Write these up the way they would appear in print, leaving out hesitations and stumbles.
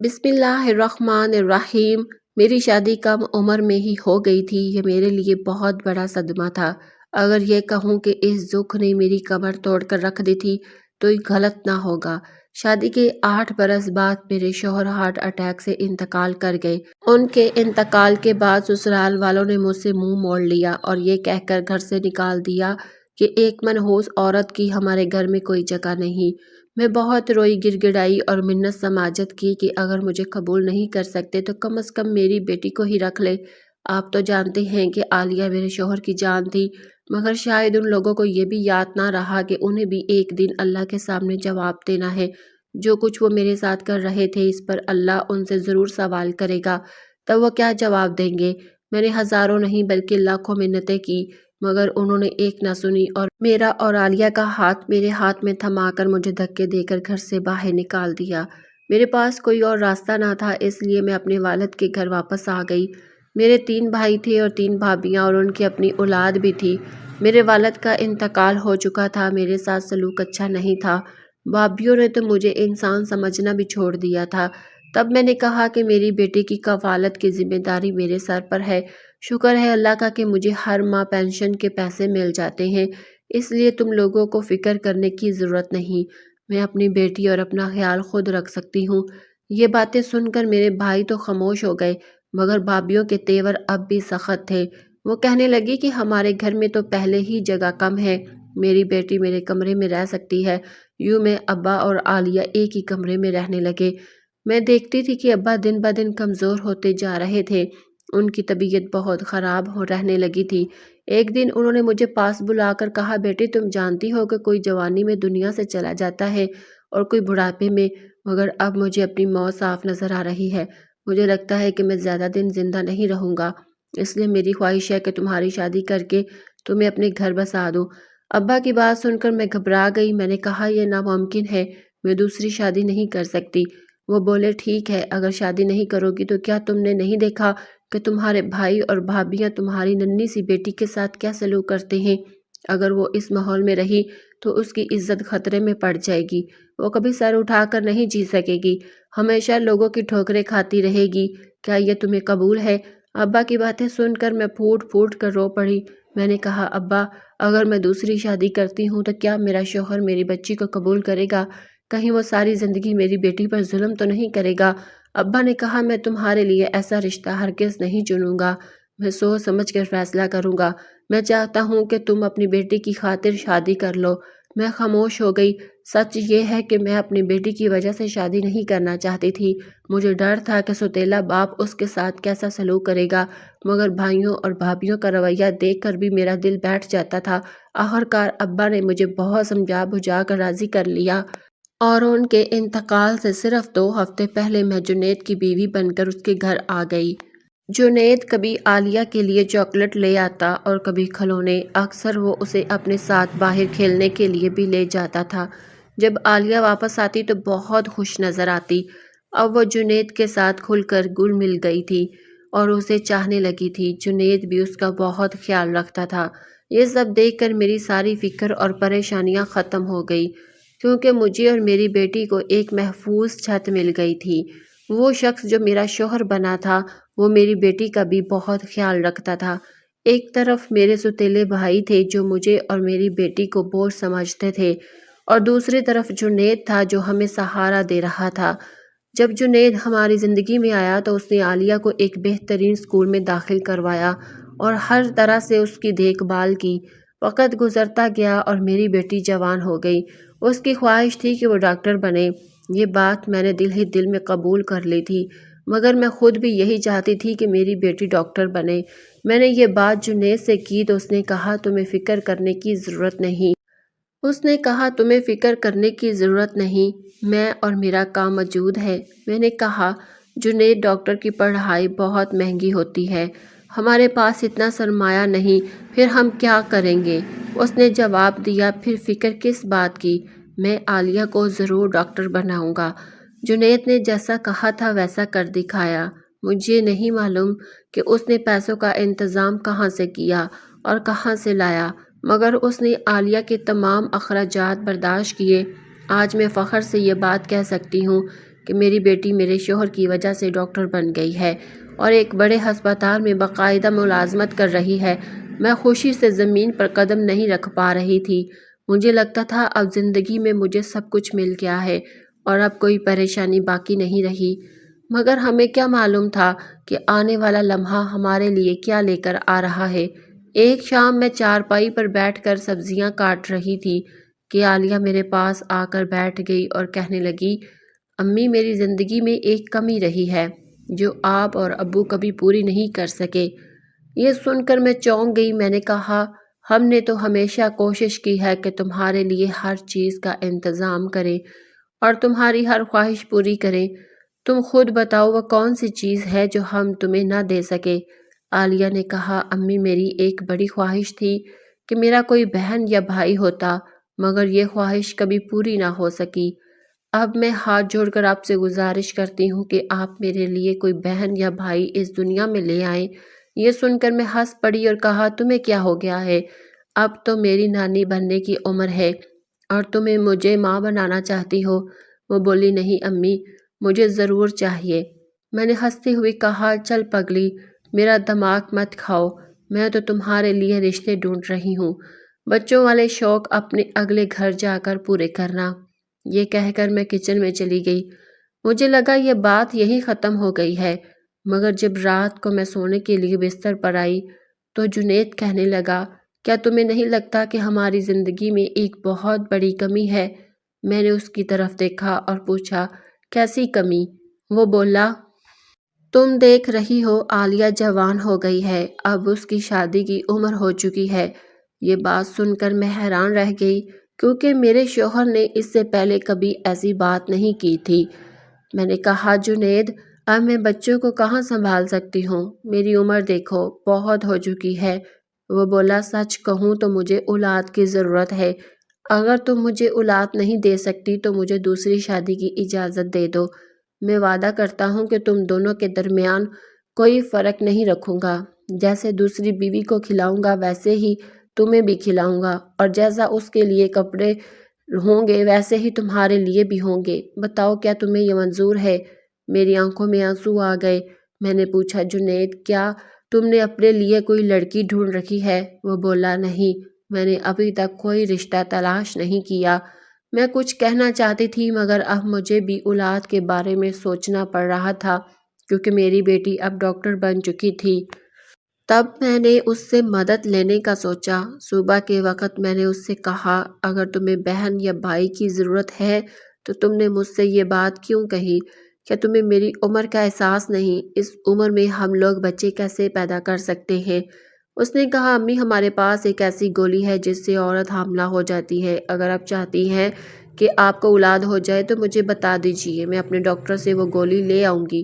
بسم اللہ الرحمن الرحیم۔ میری شادی کم عمر میں ہی ہو گئی تھی۔ یہ میرے لیے بہت بڑا صدمہ تھا۔ اگر یہ کہوں کہ اس دکھ نے میری کمر توڑ کر رکھ دی تھی تو یہ غلط نہ ہوگا۔ شادی کے 8 برس بعد میرے شوہر ہارٹ اٹیک سے انتقال کر گئے۔ ان کے انتقال کے بعد سسرال والوں نے مجھ سے منہ موڑ لیا اور یہ کہہ کر گھر سے نکال دیا کہ ایک منحوس عورت کی ہمارے گھر میں کوئی جگہ نہیں۔ میں بہت روئی، گڑ گڑائی اور منت سماجت کی کہ اگر مجھے قبول نہیں کر سکتے تو کم از کم میری بیٹی کو ہی رکھ لے۔ آپ تو جانتے ہیں کہ عالیہ میرے شوہر کی جان تھی، مگر شاید ان لوگوں کو یہ بھی یاد نہ رہا کہ انہیں بھی ایک دن اللہ کے سامنے جواب دینا ہے۔ جو کچھ وہ میرے ساتھ کر رہے تھے اس پر اللہ ان سے ضرور سوال کرے گا، تب وہ کیا جواب دیں گے؟ میں نے ہزاروں نہیں بلکہ لاکھوں منتیں کی، مگر انہوں نے ایک نہ سنی اور میرا اور عالیہ کا ہاتھ میرے ہاتھ میں تھما کر مجھے دھکے دے کر گھر سے باہر نکال دیا۔ میرے پاس کوئی اور راستہ نہ تھا، اس لیے میں اپنے والد کے گھر واپس آ گئی۔ میرے 3 بھائی تھے اور 3 بھابیاں اور ان کی اپنی اولاد بھی تھی۔ میرے والد کا انتقال ہو چکا تھا، میرے ساتھ سلوک اچھا نہیں تھا۔ بھابیوں نے تو مجھے انسان سمجھنا بھی چھوڑ دیا تھا۔ تب میں نے کہا کہ میری بیٹی کی کفالت کی ذمہ داری میرے سر پر ہے۔ شکر ہے اللہ کا کہ مجھے ہر ماہ پینشن کے پیسے مل جاتے ہیں، اس لیے تم لوگوں کو فکر کرنے کی ضرورت نہیں۔ میں اپنی بیٹی اور اپنا خیال خود رکھ سکتی ہوں۔ یہ باتیں سن کر میرے بھائی تو خاموش ہو گئے، مگر بھابیوں کے تیور اب بھی سخت تھے۔ وہ کہنے لگی کہ ہمارے گھر میں تو پہلے ہی جگہ کم ہے، میری بیٹی میرے کمرے میں رہ سکتی ہے۔ یوں میں ابا اور عالیہ ایک ہی کمرے میں رہنے لگے۔ میں دیکھتی تھی کہ ابا دن بدن کمزور ہوتے جا رہے تھے، ان کی طبیعت بہت خراب رہنے لگی تھی۔ ایک دن انہوں نے مجھے پاس بلا کر کہا، بیٹی تم جانتی ہو کہ کوئی جوانی میں دنیا سے چلا جاتا ہے اور کوئی بڑھاپے میں، مگر اب مجھے اپنی موت صاف نظر آ رہی ہے۔ مجھے لگتا ہے کہ میں زیادہ دن زندہ نہیں رہوں گا، اس لیے میری خواہش ہے کہ تمہاری شادی کر کے تمہیں اپنے گھر بسا دوں۔ ابا کی بات سن کر میں گھبرا گئی۔ میں نے کہا یہ ناممکن ہے، میں دوسری شادی نہیں کر سکتی۔ وہ بولے ٹھیک ہے، اگر شادی نہیں کرو گی تو کیا تم نے نہیں دیکھا کہ تمہارے بھائی اور بھابیاں تمہاری ننھی سی بیٹی کے ساتھ کیا سلوک کرتے ہیں؟ اگر وہ اس ماحول میں رہی تو اس کی عزت خطرے میں پڑ جائے گی، وہ کبھی سر اٹھا کر نہیں جی سکے گی، ہمیشہ لوگوں کی ٹھوکریں کھاتی رہے گی۔ کیا یہ تمہیں قبول ہے؟ ابا کی باتیں سن کر میں پھوٹ پھوٹ کر رو پڑی۔ میں نے کہا، ابا اگر میں دوسری شادی کرتی ہوں تو کیا میرا شوہر میری بچی کو قبول کرے گا؟ کہیں وہ ساری زندگی میری بیٹی پر ظلم تو نہیں کرے گا؟ ابا نے کہا، میں تمہارے لیے ایسا رشتہ ہرگز نہیں چنوں گا، میں سوچ سمجھ کر فیصلہ کروں گا۔ میں چاہتا ہوں کہ تم اپنی بیٹی کی خاطر شادی کر لو۔ میں خاموش ہو گئی۔ سچ یہ ہے کہ میں اپنی بیٹی کی وجہ سے شادی نہیں کرنا چاہتی تھی۔ مجھے ڈر تھا کہ سوتیلا باپ اس کے ساتھ کیسا سلوک کرے گا، مگر بھائیوں اور بھابھیوں کا رویہ دیکھ کر بھی میرا دل بیٹھ جاتا تھا۔ آخرکار ابا نے مجھے بہت سمجھا بجھا کر راضی کر لیا اور ان کے انتقال سے صرف 2 ہفتے پہلے میں جنید کی بیوی بن کر اس کے گھر آ گئی۔ جنید کبھی عالیہ کے لیے چاکلیٹ لے آتا اور کبھی کھلونے، اکثر وہ اسے اپنے ساتھ باہر کھیلنے کے لیے بھی لے جاتا تھا۔ جب عالیہ واپس آتی تو بہت خوش نظر آتی۔ اب وہ جنید کے ساتھ کھل کر گل مل گئی تھی اور اسے چاہنے لگی تھی۔ جنید بھی اس کا بہت خیال رکھتا تھا۔ یہ سب دیکھ کر میری ساری فکر اور پریشانیاں ختم ہو گئی، کیونکہ مجھے اور میری بیٹی کو ایک محفوظ چھت مل گئی تھی۔ وہ شخص جو میرا شوہر بنا تھا وہ میری بیٹی کا بھی بہت خیال رکھتا تھا۔ ایک طرف میرے سوتیلے بھائی تھے جو مجھے اور میری بیٹی کو بوجھ سمجھتے تھے، اور دوسری طرف جنید تھا جو ہمیں سہارا دے رہا تھا۔ جب جنید ہماری زندگی میں آیا تو اس نے عالیہ کو ایک بہترین اسکول میں داخل کروایا اور ہر طرح سے اس کی دیکھ بھال کی۔ وقت گزرتا گیا اور میری بیٹی جوان ہو گئی۔ اس کی خواہش تھی کہ وہ ڈاکٹر بنے۔ یہ بات میں نے دل ہی دل میں قبول کر لی تھی، مگر میں خود بھی یہی چاہتی تھی کہ میری بیٹی ڈاکٹر بنے۔ میں نے یہ بات جنید سے کی تو اس نے کہا، تمہیں فکر کرنے کی ضرورت نہیں۔ اس نے کہا، تمہیں فکر کرنے کی ضرورت نہیں، میں اور میرا کام موجود ہے۔ میں نے کہا، جنید ڈاکٹر کی پڑھائی بہت مہنگی ہوتی ہے، ہمارے پاس اتنا سرمایہ نہیں، پھر ہم کیا کریں گے؟ اس نے جواب دیا، پھر فکر کس بات کی، میں عالیہ کو ضرور ڈاکٹر بناؤں گا۔ جنید نے جیسا کہا تھا ویسا کر دکھایا۔ مجھے نہیں معلوم کہ اس نے پیسوں کا انتظام کہاں سے کیا اور کہاں سے لایا، مگر اس نے عالیہ کے تمام اخراجات برداشت کیے۔ آج میں فخر سے یہ بات کہہ سکتی ہوں کہ میری بیٹی میرے شوہر کی وجہ سے ڈاکٹر بن گئی ہے اور ایک بڑے ہسپتال میں باقاعدہ ملازمت کر رہی ہے۔ میں خوشی سے زمین پر قدم نہیں رکھ پا رہی تھی۔ مجھے لگتا تھا اب زندگی میں مجھے سب کچھ مل گیا ہے اور اب کوئی پریشانی باقی نہیں رہی، مگر ہمیں کیا معلوم تھا کہ آنے والا لمحہ ہمارے لیے کیا لے کر آ رہا ہے۔ ایک شام میں چارپائی پر بیٹھ کر سبزیاں کاٹ رہی تھی کہ عالیہ میرے پاس آ کر بیٹھ گئی اور کہنے لگی، امی میری زندگی میں ایک کمی رہی ہے جو آپ اور ابو کبھی پوری نہیں کر سکے۔ یہ سن کر میں چونک گئی۔ میں نے کہا، ہم نے تو ہمیشہ کوشش کی ہے کہ تمہارے لیے ہر چیز کا انتظام کریں اور تمہاری ہر خواہش پوری کریں۔ تم خود بتاؤ وہ کون سی چیز ہے جو ہم تمہیں نہ دے سکے؟ عالیہ نے کہا، امی میری ایک بڑی خواہش تھی کہ میرا کوئی بہن یا بھائی ہوتا، مگر یہ خواہش کبھی پوری نہ ہو سکی۔ اب میں ہاتھ جوڑ کر آپ سے گزارش کرتی ہوں کہ آپ میرے لیے کوئی بہن یا بھائی اس دنیا میں لے آئیں۔ یہ سن کر میں ہنس پڑی اور کہا، تمہیں کیا ہو گیا ہے؟ اب تو میری نانی بننے کی عمر ہے اور تمہیں مجھے ماں بنانا چاہتی ہو؟ وہ بولی، نہیں امی، مجھے ضرور چاہیے۔ میں نے ہنستے ہوئے کہا، چل پگلی، میرا دماغ مت کھاؤ، میں تو تمہارے لیے رشتے ڈھونڈ رہی ہوں، بچوں والے شوق اپنے اگلے گھر جا کر پورے کرنا۔ یہ کہہ کر میں کچن میں چلی گئی۔ مجھے لگا یہ بات یہیں ختم ہو گئی ہے، مگر جب رات کو میں سونے کے لیے بستر پر آئی تو جنید کہنے لگا، کیا تمہیں نہیں لگتا کہ ہماری زندگی میں ایک بہت بڑی کمی ہے؟ میں نے اس کی طرف دیکھا اور پوچھا، کیسی کمی؟ وہ بولا، تم دیکھ رہی ہو عالیہ جوان ہو گئی ہے، اب اس کی شادی کی عمر ہو چکی ہے۔ یہ بات سن کر میں حیران رہ گئی کیونکہ میرے شوہر نے اس سے پہلے کبھی ایسی بات نہیں کی تھی۔ میں نے کہا، جنید، اب میں بچوں کو کہاں سنبھال سکتی ہوں؟ میری عمر دیکھو، بہت ہو چکی ہے۔ وہ بولا، سچ کہوں تو مجھے اولاد کی ضرورت ہے۔ اگر تم مجھے اولاد نہیں دے سکتی تو مجھے دوسری شادی کی اجازت دے دو۔ میں وعدہ کرتا ہوں کہ تم دونوں کے درمیان کوئی فرق نہیں رکھوں گا۔ جیسے دوسری بیوی کو کھلاؤں گا ویسے ہی تمہیں بھی کھلاؤں گا، اور جیسا اس کے لیے کپڑے ہوں گے ویسے ہی تمہارے لیے بھی ہوں گے۔ بتاؤ، کیا تمہیں یہ منظور ہے؟ میری آنکھوں میں آنسو آ گئے۔ میں نے پوچھا، جنید، کیا تم نے اپنے لیے کوئی لڑکی ڈھونڈ رکھی ہے؟ وہ بولا، نہیں، میں نے ابھی تک کوئی رشتہ تلاش نہیں کیا۔ میں کچھ کہنا چاہتی تھی مگر اب مجھے بھی اولاد کے بارے میں سوچنا پڑ رہا تھا کیونکہ میری بیٹی اب ڈاکٹر بن چکی تھی۔ تب میں نے اس سے مدد لینے کا سوچا۔ صبح کے وقت میں نے اس سے کہا، اگر تمہیں بہن یا بھائی کی ضرورت ہے تو تم نے مجھ سے یہ بات کیوں کہی؟ کیا تمہیں میری عمر کا احساس نہیں؟ اس عمر میں ہم لوگ بچے کیسے پیدا کر سکتے ہیں؟ اس نے کہا، امی ہمارے پاس ایک ایسی گولی ہے جس سے عورت حاملہ ہو جاتی ہے۔ اگر آپ چاہتی ہیں کہ آپ کو اولاد ہو جائے تو مجھے بتا دیجیے، میں اپنے ڈاکٹر سے وہ گولی لے آؤں گی۔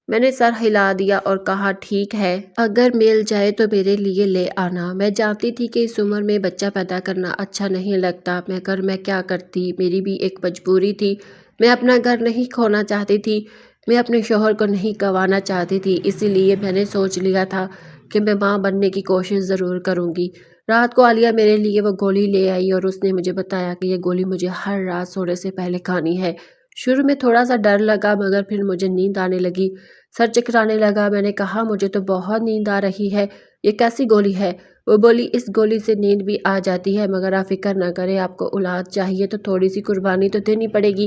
میں نے سر ہلا دیا اور کہا، ٹھیک ہے، اگر مل جائے تو میرے لیے لے آنا۔ میں جانتی تھی کہ اس عمر میں بچہ پیدا کرنا اچھا نہیں لگتا، مگر میں کیا کرتی، میری بھی ایک مجبوری تھی۔ میں اپنا گھر نہیں کھونا چاہتی تھی، میں اپنے شوہر کو نہیں گنوانا چاہتی تھی، اسی لیے میں نے سوچ لیا تھا کہ میں ماں بننے کی کوشش ضرور کروں گی۔ رات کو عالیہ میرے لیے وہ گولی لے آئی اور اس نے مجھے بتایا کہ یہ گولی مجھے ہر رات سونے سے پہلے کھانی ہے۔ شروع میں تھوڑا سا ڈر لگا مگر پھر مجھے نیند آنے لگی، سر چکرانے لگا۔ میں نے کہا، مجھے تو بہت نیند آ رہی ہے، یہ کیسی گولی ہے؟ وہ بولی، اس گولی سے نیند بھی آ جاتی ہے، مگر آپ فکر نہ کریں، آپ کو اولاد چاہیے تو تھوڑی سی قربانی تو دینی پڑے گی۔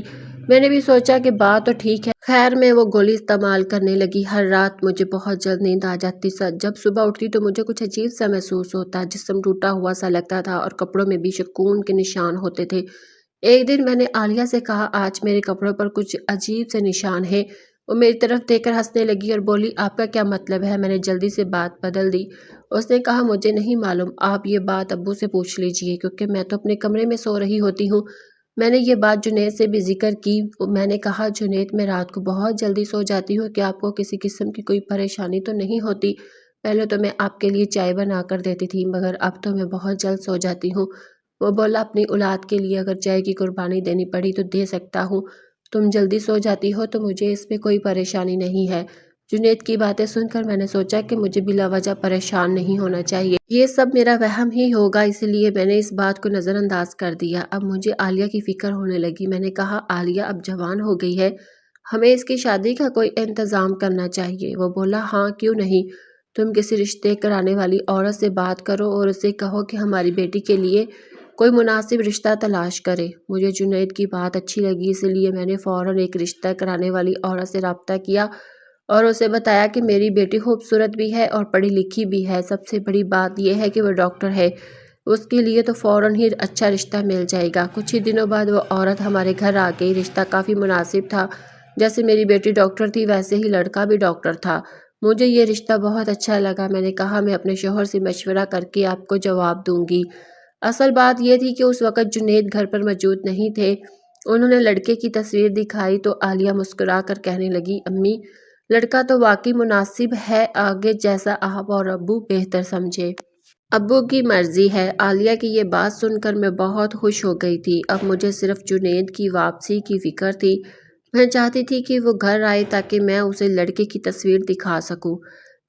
میں نے بھی سوچا کہ بات تو ٹھیک ہے۔ خیر میں وہ گولی استعمال کرنے لگی۔ ہر رات مجھے بہت جلد نیند آ جاتی، جب صبح اٹھتی تو مجھے کچھ عجیب سا محسوس ہوتا، جسم ٹوٹا ہوا سا لگتا تھا اور کپڑوں میں بھی سکون کے نشان ہوتے تھے۔ ایک دن میں نے عالیہ سے کہا، آج میرے کپڑوں پر کچھ عجیب سے نشان ہیں۔ وہ میری طرف دیکھ کر ہنسنے لگی اور بولی، آپ کا کیا مطلب ہے؟ میں نے جلدی سے بات بدل دی۔ اس نے کہا، مجھے نہیں معلوم، آپ یہ بات ابو سے پوچھ لیجئے کیونکہ میں تو اپنے کمرے میں سو رہی ہوتی ہوں۔ میں نے یہ بات جنید سے بھی ذکر کی۔ میں نے کہا، جنید، میں رات کو بہت جلدی سو جاتی ہوں، کہ آپ کو کسی قسم کی کوئی پریشانی تو نہیں ہوتی؟ پہلے تو میں آپ کے لیے چائے بنا کر دیتی تھی مگر اب تو میں بہت جلد سو جاتی ہوں۔ وہ بولا، اپنی اولاد کے لیے اگر چائے کی قربانی دینی پڑی تو دے سکتا ہوں، تم جلدی سو جاتی ہو تو مجھے اس میں کوئی پریشانی نہیں ہے۔ جنید کی باتیں سن کر میں نے سوچا کہ مجھے بلا وجہ پریشان نہیں ہونا چاہیے، یہ سب میرا وہم ہی ہوگا، اسی لیے میں نے اس بات کو نظر انداز کر دیا۔ اب مجھے عالیہ کی فکر ہونے لگی۔ میں نے کہا، عالیہ اب جوان ہو گئی ہے، ہمیں اس کی شادی کا کوئی انتظام کرنا چاہیے۔ وہ بولا ہاں کیوں نہیں، تم کسی رشتے کرانے والی عورت سے بات کرو اور اسے کہو کہ ہماری بیٹی کے لیے کوئی مناسب رشتہ تلاش کرے۔ مجھے جنید کی بات اچھی لگی، اس لیے میں نے فوراً ایک رشتہ کرانے والی عورت سے رابطہ کیا اور اسے بتایا کہ میری بیٹی خوبصورت بھی ہے اور پڑھی لکھی بھی ہے، سب سے بڑی بات یہ ہے کہ وہ ڈاکٹر ہے، اس کے لیے تو فوراً ہی اچھا رشتہ مل جائے گا۔ کچھ ہی دنوں بعد وہ عورت ہمارے گھر آ گئی۔ رشتہ کافی مناسب تھا، جیسے میری بیٹی ڈاکٹر تھی ویسے ہی لڑکا بھی ڈاکٹر تھا۔ مجھے یہ رشتہ بہت اچھا لگا۔ میں نے کہا میں اپنے شوہر سے مشورہ کر کے آپ کو جواب دوں گی۔ اصل بات یہ تھی کہ اس وقت جنید گھر پر موجود نہیں تھے۔ انہوں نے لڑکے کی تصویر دکھائی تو عالیہ مسکرا کر کہنے لگی امی لڑکا تو واقعی مناسب ہے، آگے جیسا آپ اور ابو بہتر سمجھے۔ ابو کی مرضی ہے۔ عالیہ کی یہ بات سن کر میں بہت خوش ہو گئی تھی۔ اب مجھے صرف جنید کی واپسی کی فکر تھی۔ میں چاہتی تھی کہ وہ گھر آئے تاکہ میں اسے لڑکے کی تصویر دکھا سکوں۔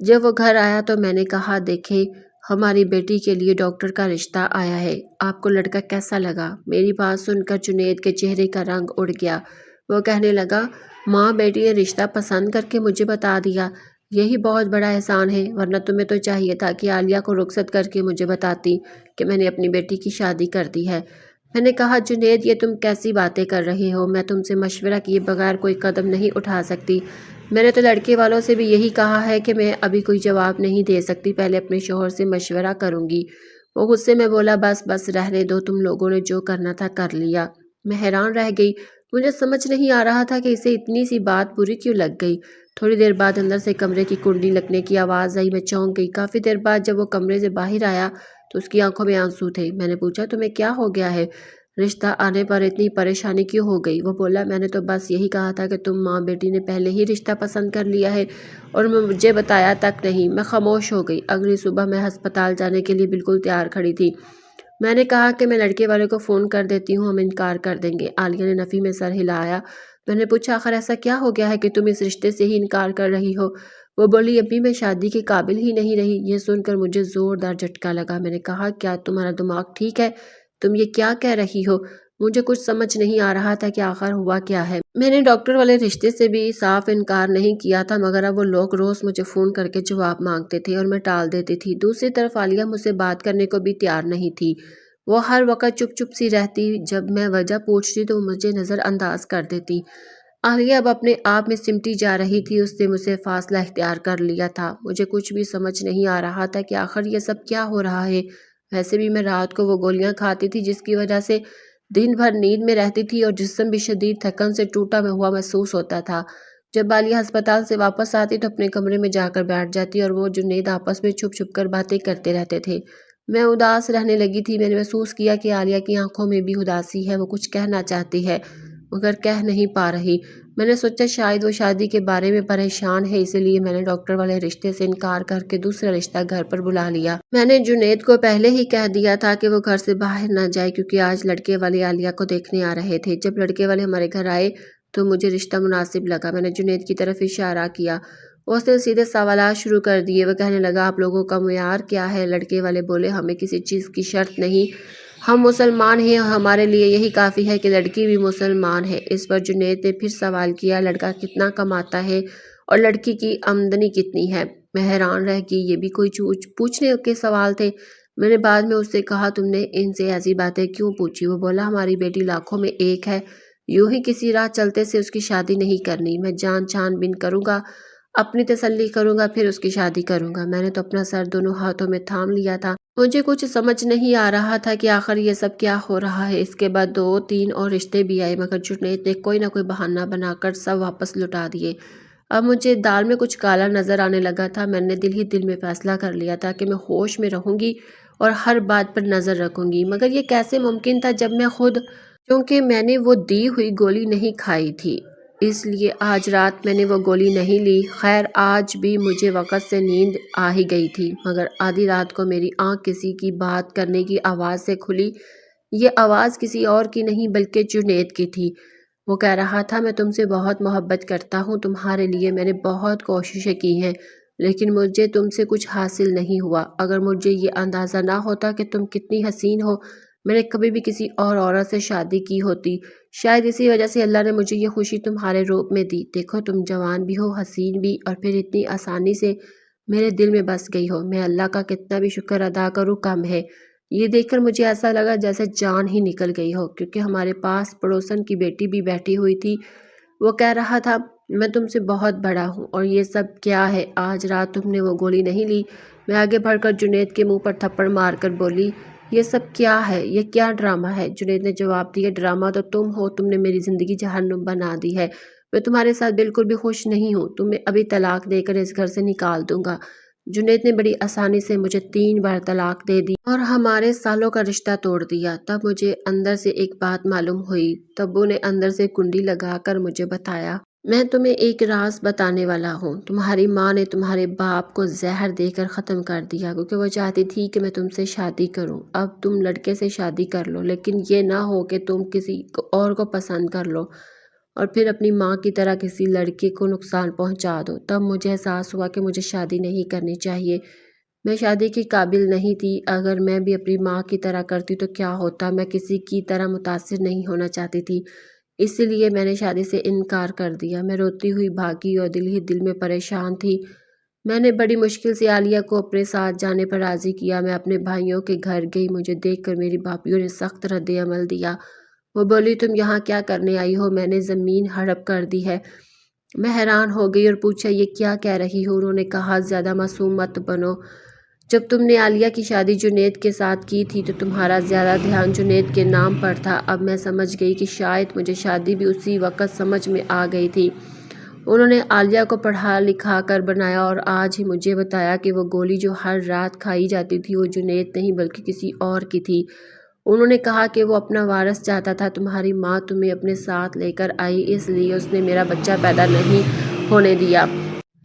جب وہ گھر آیا تو میں نے کہا دیکھیں ہماری بیٹی کے لیے ڈاکٹر کا رشتہ آیا ہے، آپ کو لڑکا کیسا لگا؟ میری بات سن کر جنید کے چہرے کا رنگ اڑ گیا۔ وہ کہنے لگا ماں بیٹی نے رشتہ پسند کر کے مجھے بتا دیا، یہی بہت بڑا احسان ہے، ورنہ تمہیں تو چاہیے تھا کہ عالیہ کو رخصت کر کے مجھے بتاتی کہ میں نے اپنی بیٹی کی شادی کر دی ہے۔ میں نے کہا جنید یہ تم کیسی باتیں کر رہے ہو، میں تم سے مشورہ کیے بغیر کوئی قدم نہیں اٹھا سکتی۔ میں نے تو لڑکے والوں سے بھی یہی کہا ہے کہ میں ابھی کوئی جواب نہیں دے سکتی، پہلے اپنے شوہر سے مشورہ کروں گی۔ وہ غصے میں بولا بس بس رہنے دو، تم لوگوں نے جو کرنا تھا کر لیا۔ میں حیران رہ گئی، مجھے سمجھ نہیں آ رہا تھا کہ اسے اتنی سی بات بری کیوں لگ گئی۔ تھوڑی دیر بعد اندر سے کمرے کی کنڈی لگنے کی آواز آئی، میں چونک گئی۔ کافی دیر بعد جب وہ کمرے سے باہر آیا تو اس کی آنکھوں میں آنسو تھے۔ میں نے پوچھا تمہیں کیا ہو گیا ہے؟ رشتہ آنے پر اتنی پریشانی کیوں ہو گئی؟ وہ بولا میں نے تو بس یہی کہا تھا کہ تم ماں بیٹی نے پہلے ہی رشتہ پسند کر لیا ہے اور مجھے بتایا تک نہیں۔ میں خاموش ہو گئی۔ اگلی صبح میں ہسپتال جانے کے لیے بالکل تیار کھڑی تھی۔ میں نے کہا کہ میں لڑکے والے کو فون کر دیتی ہوں، ہم انکار کر دیں گے۔ عالیہ نے نفی میں سر ہلایا۔ میں نے پوچھا آخر ایسا کیا ہو گیا ہے کہ تم اس رشتے سے ہی انکار کر رہی ہو؟ وہ بولی ابھی میں شادی کے قابل ہی نہیں رہی۔ یہ سن کر مجھے زوردار جھٹکا لگا۔ میں نے کہا کیا تمہارا دماغ ٹھیک ہے؟ تم یہ کیا کہہ رہی ہو؟ مجھے کچھ سمجھ نہیں آ رہا تھا کہ آخر ہوا کیا ہے۔ میں نے ڈاکٹر والے رشتے سے بھی صاف انکار نہیں کیا تھا، مگر اب وہ لوگ روز مجھے فون کر کے جواب مانگتے تھے اور میں ٹال دیتی تھی۔ دوسری طرف عالیہ مجھ سے بات کرنے کو بھی تیار نہیں تھی۔ وہ ہر وقت چپ چپ سی رہتی، جب میں وجہ پوچھتی تو مجھے نظر انداز کر دیتی۔ عالیہ اب اپنے آپ میں سمٹی جا رہی تھی، اس نے مجھ سے فاصلہ اختیار کر لیا تھا۔ مجھے کچھ بھی سمجھ نہیں آ رہا تھا کہ آخر یہ سب کیا ہو رہا ہے۔ ویسے بھی میں رات کو وہ گولیاں کھاتی تھی جس کی وجہ سے دن بھر نیند میں رہتی تھی اور جسم بھی شدید تھکن سے ٹوٹا ہوا محسوس ہوتا تھا۔ جب عالیہ ہسپتال سے واپس آتی تو اپنے کمرے میں جا کر بیٹھ جاتی اور وہ جنید آپس میں چھپ چھپ کر باتیں کرتے رہتے تھے۔ میں اداس رہنے لگی تھی۔ میں نے محسوس کیا کہ عالیہ کی آنکھوں میں بھی اداسی ہے، وہ کچھ کہنا چاہتی ہے مگر کہہ نہیں پا رہی۔ میں نے سوچا شاید وہ شادی کے بارے میں پریشان ہے، اسی لیے میں نے ڈاکٹر والے رشتے سے انکار کر کے دوسرا رشتہ گھر پر بلا لیا۔ میں نے جنید کو پہلے ہی کہہ دیا تھا کہ وہ گھر سے باہر نہ جائے کیونکہ آج لڑکے والے عالیہ کو دیکھنے آ رہے تھے۔ جب لڑکے والے ہمارے گھر آئے تو مجھے رشتہ مناسب لگا۔ میں نے جنید کی طرف اشارہ کیا۔ اس نے سیدھے سوالات شروع کر دیے۔ وہ کہنے لگا آپ لوگوں کا معیار کیا ہے؟ لڑکے والے بولے ہمیں کسی چیز کی شرط نہیں، ہم مسلمان ہیں، ہمارے لیے یہی کافی ہے کہ لڑکی بھی مسلمان ہے۔ اس پر جنید نے پھر سوال کیا لڑکا کتنا کماتا ہے اور لڑکی کی آمدنی کتنی ہے؟ میں حیران رہ گئی، یہ بھی کوئی پوچھنے کے سوال تھے؟ میں نے بعد میں اس سے کہا تم نے ان سے ایسی باتیں کیوں پوچھی؟ وہ بولا ہماری بیٹی لاکھوں میں ایک ہے، یوں ہی کسی راہ چلتے سے اس کی شادی نہیں کرنی، میں جان چھان بین کروں گا، اپنی تسلی کروں گا، پھر اس کی شادی کروں گا۔ میں نے تو اپنا سر دونوں ہاتھوں میں تھام لیا تھا۔ مجھے کچھ سمجھ نہیں آ رہا تھا کہ آخر یہ سب کیا ہو رہا ہے۔ اس کے بعد 2-3 اور رشتے بھی آئے مگر جنید نے کوئی نہ کوئی بہانہ بنا کر سب واپس لوٹا دیے۔ اب مجھے دال میں کچھ کالا نظر آنے لگا تھا۔ میں نے دل ہی دل میں فیصلہ کر لیا تھا کہ میں ہوش میں رہوں گی اور ہر بات پر نظر رکھوں گی، مگر یہ کیسے ممکن تھا جب میں خود، کیونکہ میں نے وہ دی ہوئی گولی نہیں کھائی تھی اس لیے آج رات میں نے وہ گولی نہیں لی۔ خیر آج بھی مجھے وقت سے نیند آ ہی گئی تھی، مگر آدھی رات کو میری آنکھ کسی کی بات کرنے کی آواز سے کھلی۔ یہ آواز کسی اور کی نہیں بلکہ جنید کی تھی۔ وہ کہہ رہا تھا میں تم سے بہت محبت کرتا ہوں، تمہارے لیے میں نے بہت کوششیں کی ہیں لیکن مجھے تم سے کچھ حاصل نہیں ہوا۔ اگر مجھے یہ اندازہ نہ ہوتا کہ تم کتنی حسین ہو میں نے کبھی بھی کسی اور عورت سے شادی کی ہوتی، شاید اسی وجہ سے اللہ نے مجھے یہ خوشی تمہارے روپ میں دی۔ دیکھو تم جوان بھی ہو، حسین بھی، اور پھر اتنی آسانی سے میرے دل میں بس گئی ہو۔ میں اللہ کا کتنا بھی شکر ادا کروں کم ہے۔ یہ دیکھ کر مجھے ایسا لگا جیسے جان ہی نکل گئی ہو، کیونکہ ہمارے پاس پڑوسن کی بیٹی بھی بیٹھی ہوئی تھی۔ وہ کہہ رہا تھا میں تم سے بہت بڑا ہوں، اور یہ سب کیا ہے؟ آج رات تم نے وہ گولی نہیں لی؟ میں آگے بڑھ کر جنید کے منہ پر تھپڑ مار کر بولی، یہ سب کیا ہے؟ یہ کیا ڈرامہ ہے؟ جنید نے جواب دیا، ڈرامہ تو تم ہو، تم نے میری زندگی جہنم بنا دی ہے۔ میں تمہارے ساتھ بالکل بھی خوش نہیں ہوں، تمہیں ابھی طلاق دے کر اس گھر سے نکال دوں گا۔ جنید نے بڑی آسانی سے مجھے 3 بار طلاق دے دی اور ہمارے سالوں کا رشتہ توڑ دیا۔ تب مجھے اندر سے ایک بات معلوم ہوئی۔ تبو نے اندر سے کنڈی لگا کر مجھے بتایا، میں تمہیں ایک راز بتانے والا ہوں۔ تمہاری ماں نے تمہارے باپ کو زہر دے کر ختم کر دیا، کیونکہ وہ چاہتی تھی کہ میں تم سے شادی کروں۔ اب تم لڑکے سے شادی کر لو، لیکن یہ نہ ہو کہ تم کسی اور کو پسند کر لو اور پھر اپنی ماں کی طرح کسی لڑکے کو نقصان پہنچا دو۔ تب مجھے احساس ہوا کہ مجھے شادی نہیں کرنی چاہیے۔ میں شادی کی قابل نہیں تھی۔ اگر میں بھی اپنی ماں کی طرح کرتی تو کیا ہوتا؟ میں کسی کی طرح متاثر نہیں ہونا چاہتی تھی، اس لیے میں نے شادی سے انکار کر دیا۔ میں روتی ہوئی بھاگی اور دل ہی دل میں پریشان تھی۔ میں نے بڑی مشکل سے عالیہ کو اپنے ساتھ جانے پر راضی کیا۔ میں اپنے بھائیوں کے گھر گئی۔ مجھے دیکھ کر میری بھابھیوں نے سخت رد عمل دیا۔ وہ بولی، تم یہاں کیا کرنے آئی ہو؟ میں نے زمین ہڑپ کر دی ہے۔ میں حیران ہو گئی اور پوچھا، یہ کیا کہہ رہی ہو؟ انہوں نے کہا، زیادہ معصوم مت بنو۔ جب تم نے عالیہ کی شادی جنید کے ساتھ کی تھی تو تمہارا زیادہ دھیان جنید کے نام پر تھا۔ اب میں سمجھ گئی کہ شاید مجھے شادی بھی اسی وقت سمجھ میں آ گئی تھی۔ انہوں نے عالیہ کو پڑھا لکھا کر بنایا اور آج ہی مجھے بتایا کہ وہ گولی جو ہر رات کھائی جاتی تھی وہ جنید نہیں بلکہ کسی اور کی تھی۔ انہوں نے کہا کہ وہ اپنا وارث چاہتا تھا۔ تمہاری ماں تمہیں اپنے ساتھ لے کر آئی، اس لیے اس نے میرا بچہ پیدا نہیں ہونے دیا۔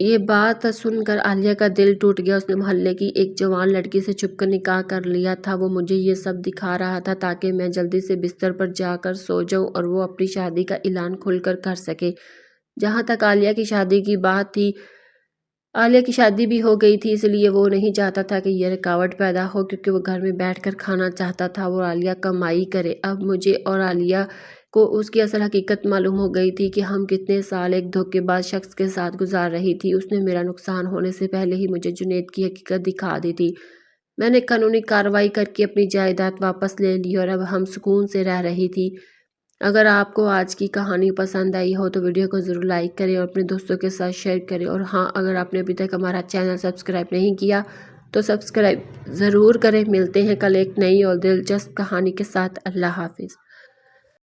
یہ بات سن کر عالیہ کا دل ٹوٹ گیا۔ اس نے محلے کی ایک جوان لڑکی سے چھپ کر نکاح کر لیا تھا۔ وہ مجھے یہ سب دکھا رہا تھا تاکہ میں جلدی سے بستر پر جا کر سو جاؤں اور وہ اپنی شادی کا اعلان کھل کر کر سکے۔ جہاں تک عالیہ کی شادی کی بات تھی، عالیہ کی شادی بھی ہو گئی تھی، اس لیے وہ نہیں چاہتا تھا کہ یہ رکاوٹ پیدا ہو، کیونکہ وہ گھر میں بیٹھ کر کھانا چاہتا تھا اور عالیہ کمائی کرے۔ اب مجھے اور عالیہ کو اس کی اصل حقیقت معلوم ہو گئی تھی کہ ہم کتنے سال ایک دھوکے باز شخص کے ساتھ گزار رہی تھی۔ اس نے میرا نقصان ہونے سے پہلے ہی مجھے جنید کی حقیقت دکھا دی تھی۔ میں نے قانونی کارروائی کر کے اپنی جائیداد واپس لے لی اور اب ہم سکون سے رہ رہی تھی۔ اگر آپ کو آج کی کہانی پسند آئی ہو تو ویڈیو کو ضرور لائک کریں اور اپنے دوستوں کے ساتھ شیئر کریں، اور ہاں، اگر آپ نے ابھی تک ہمارا چینل سبسکرائب نہیں کیا تو سبسکرائب ضرور کریں۔ ملتے ہیں کل ایک نئی اور دلچسپ کہانی کے ساتھ۔ اللہ حافظ۔